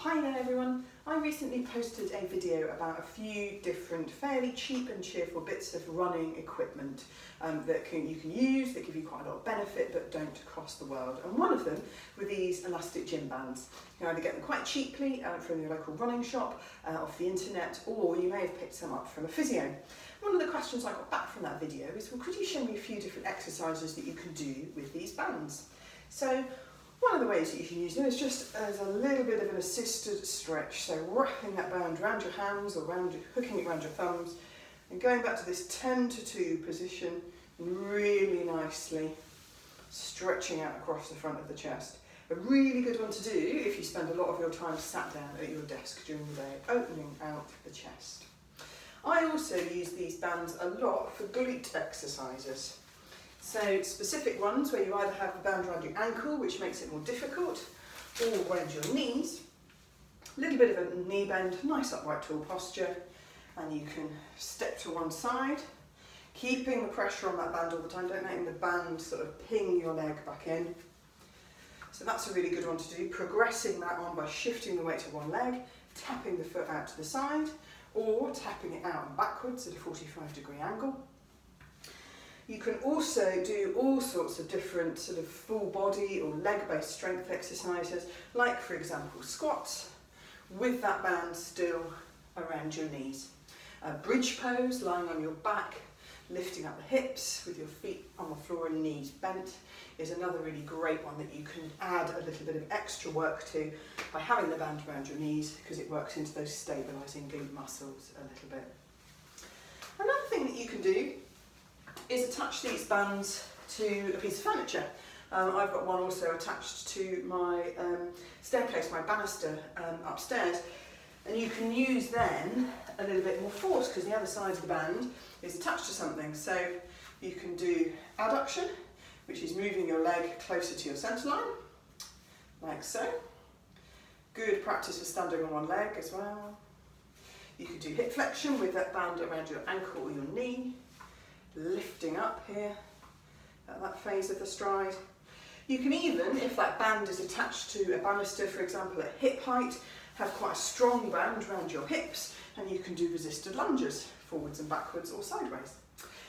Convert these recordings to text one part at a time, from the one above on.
Hi there everyone. I recently posted a video about a few different fairly cheap and cheerful bits of running equipment that you can use, that give you quite a lot of benefit but don't cost the world. And one of them were these elastic gym bands. You can either get them quite cheaply from your local running shop, off the internet, or you may have picked some up from a physio. One of the questions I got back from that video is, well, could you show me a few different exercises that you can do with these bands? So one of the ways that you can use them is just as a little bit of an assisted stretch, so wrapping that band around your hands or hooking it around your thumbs and going back to this 10 to 2 position and really nicely stretching out across the front of the chest. A really good one to do if you spend a lot of your time sat down at your desk during the day, opening out the chest. I also use these bands a lot for glute exercises. So specific ones where you either have the band around your ankle, which makes it more difficult, or around your knees. A little bit of a knee bend, nice upright tall posture, and you can step to one side, keeping the pressure on that band all the time, don't letting the band sort of ping your leg back in. So that's a really good one to do, progressing that on by shifting the weight to one leg, tapping the foot out to the side, or tapping it out and backwards at a 45-degree angle. You can also do all sorts of different sort of full body or leg-based strength exercises, like for example squats, with that band still around your knees. A bridge pose, lying on your back, lifting up the hips with your feet on the floor and knees bent, is another really great one that you can add a little bit of extra work to by having the band around your knees, because it works into those stabilising glute muscles a little bit. Another thing that you can do is attach these bands to a piece of furniture. I've got one also attached to my staircase, my banister upstairs, and you can use then a little bit more force because the other side of the band is attached to something. So you can do adduction, which is moving your leg closer to your centre line, like so. Good practice for standing on one leg as well. You could do hip flexion with that band around your ankle or your knee, lifting up here at that phase of the stride. You can even, if that band is attached to a banister, for example at hip height, have quite a strong band around your hips, and you can do resisted lunges, forwards and backwards or sideways.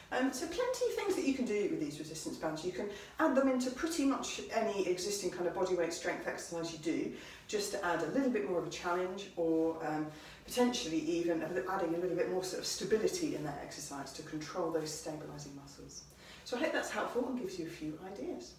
So plenty of things that you can do with these resistance bands. You can add them into pretty much any existing kind of bodyweight strength exercise you do, just to add a little bit more of a challenge, or potentially even adding a little bit more sort of stability in that exercise to control those stabilising muscles. So I hope that's helpful and gives you a few ideas.